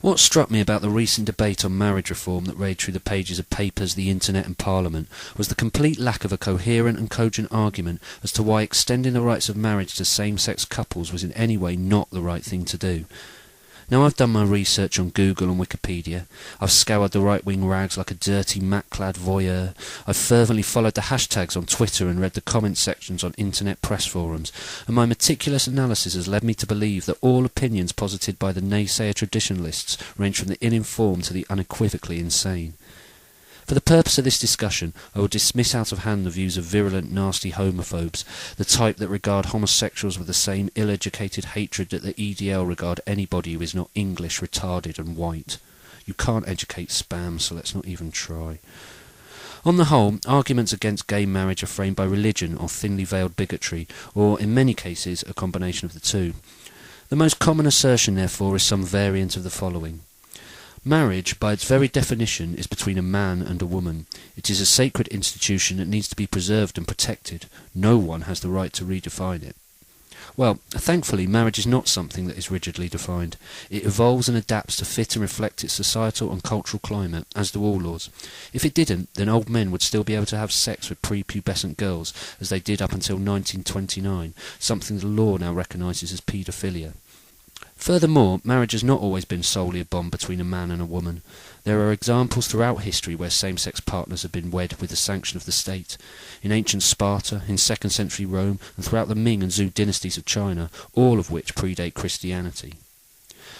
What struck me about the recent debate on marriage reform that raged through the pages of papers, the internet and Parliament was the complete lack of a coherent and cogent argument as to why extending the rights of marriage to same-sex couples was in any way not the right thing to do. Now, I've done my research on Google and Wikipedia. I've scoured the right-wing rags like a dirty, mat-clad voyeur. I've fervently followed the hashtags on Twitter and read the comment sections on internet press forums, and my meticulous analysis has led me to believe that all opinions posited by the naysayer traditionalists range from the ill-informed to the unequivocally insane. For the purpose of this discussion, I will dismiss out of hand the views of virulent, nasty homophobes, the type that regard homosexuals with the same ill-educated hatred that the EDL regard anybody who is not English, retarded and white. You can't educate spam, so let's not even try. On the whole, arguments against gay marriage are framed by religion or thinly veiled bigotry, or, in many cases, a combination of the two. The most common assertion, therefore, is some variant of the following. Marriage, by its very definition, is between a man and a woman. It is a sacred institution that needs to be preserved and protected. No one has the right to redefine it. Well, thankfully, marriage is not something that is rigidly defined. It evolves and adapts to fit and reflect its societal and cultural climate, as do all laws. If it didn't, then old men would still be able to have sex with prepubescent girls, as they did up until 1929, something the law now recognises as paedophilia. Furthermore, marriage has not always been solely a bond between a man and a woman. There are examples throughout history where same-sex partners have been wed with the sanction of the state. In ancient Sparta, in 2nd century Rome, and throughout the Ming and Zhou dynasties of China, all of which predate Christianity.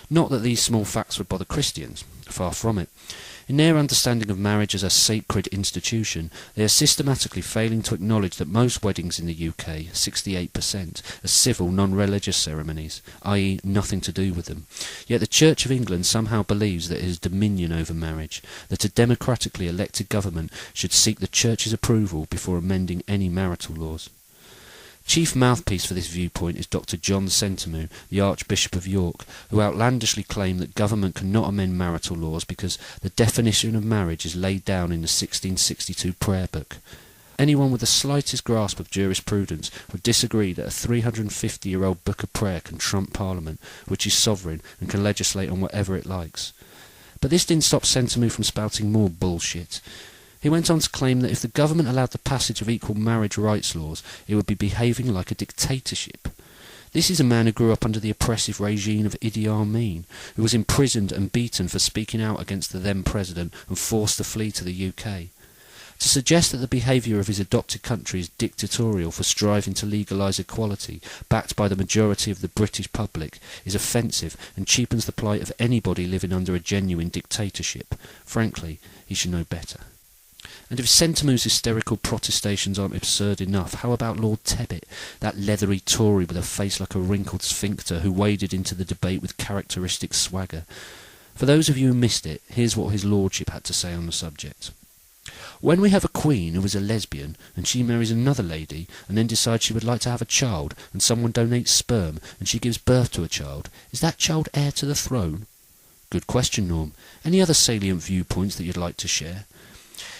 Not that these small facts would bother Christians, far from it. In their understanding of marriage as a sacred institution, they are systematically failing to acknowledge that most weddings in the UK, 68%, are civil, non-religious ceremonies, i.e. nothing to do with them. Yet the Church of England somehow believes that it has dominion over marriage, that a democratically elected government should seek the Church's approval before amending any marital laws. Chief mouthpiece for this viewpoint is Dr. John Sentamu, the Archbishop of York, who outlandishly claimed that government cannot amend marital laws because the definition of marriage is laid down in the 1662 prayer book. Anyone with the slightest grasp of jurisprudence would disagree that a 350-year-old book of prayer can trump Parliament, which is sovereign and can legislate on whatever it likes. But this didn't stop Sentamu from spouting more bullshit. He went on to claim that if the government allowed the passage of equal marriage rights laws, it would be behaving like a dictatorship. This is a man who grew up under the oppressive regime of Idi Amin, who was imprisoned and beaten for speaking out against the then president and forced to flee to the UK. To suggest that the behaviour of his adopted country is dictatorial for striving to legalise equality, backed by the majority of the British public, is offensive and cheapens the plight of anybody living under a genuine dictatorship. Frankly, he should know better. And if Sentamu's hysterical protestations aren't absurd enough, how about Lord Tebbit, that leathery Tory with a face like a wrinkled sphincter who waded into the debate with characteristic swagger? For those of you who missed it, here's what his lordship had to say on the subject. When we have a queen who is a lesbian, and she marries another lady, and then decides she would like to have a child, and someone donates sperm, and she gives birth to a child, is that child heir to the throne? Good question, Norm. Any other salient viewpoints that you'd like to share?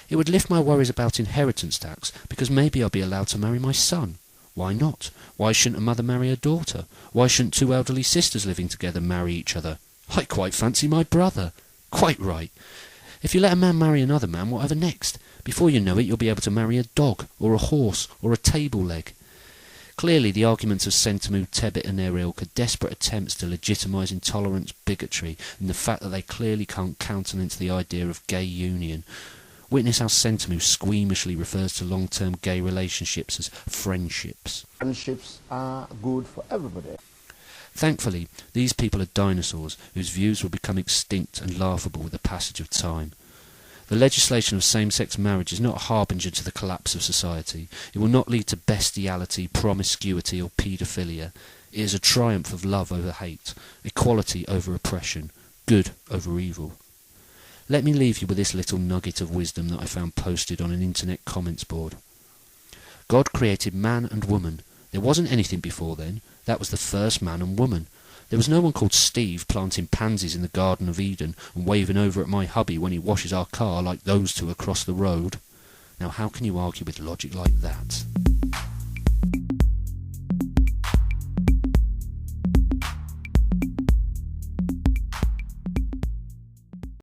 It would lift my worries about inheritance tax, because maybe I'll be allowed to marry my son. Why not? Why shouldn't a mother marry her daughter? Why shouldn't two elderly sisters living together marry each other? I quite fancy my brother. Quite right. If you let a man marry another man, whatever next? Before you know it, you'll be able to marry a dog, or a horse, or a table leg. Clearly, the arguments of Sentamu, Tebbit and their ilk are desperate attempts to legitimise intolerance, bigotry, and the fact that they clearly can't countenance the idea of gay union. Witness how Sentamu squeamishly refers to long-term gay relationships as friendships. Friendships are good for everybody. Thankfully, these people are dinosaurs whose views will become extinct and laughable with the passage of time. The legislation of same-sex marriage is not a harbinger to the collapse of society. It will not lead to bestiality, promiscuity or paedophilia. It is a triumph of love over hate, equality over oppression, good over evil. Let me leave you with this little nugget of wisdom that I found posted on an internet comments board. God created man and woman. There wasn't anything before then. That was the first man and woman. There was no one called Steve planting pansies in the Garden of Eden and waving over at my hubby when he washes our car like those two across the road. Now how can you argue with logic like that?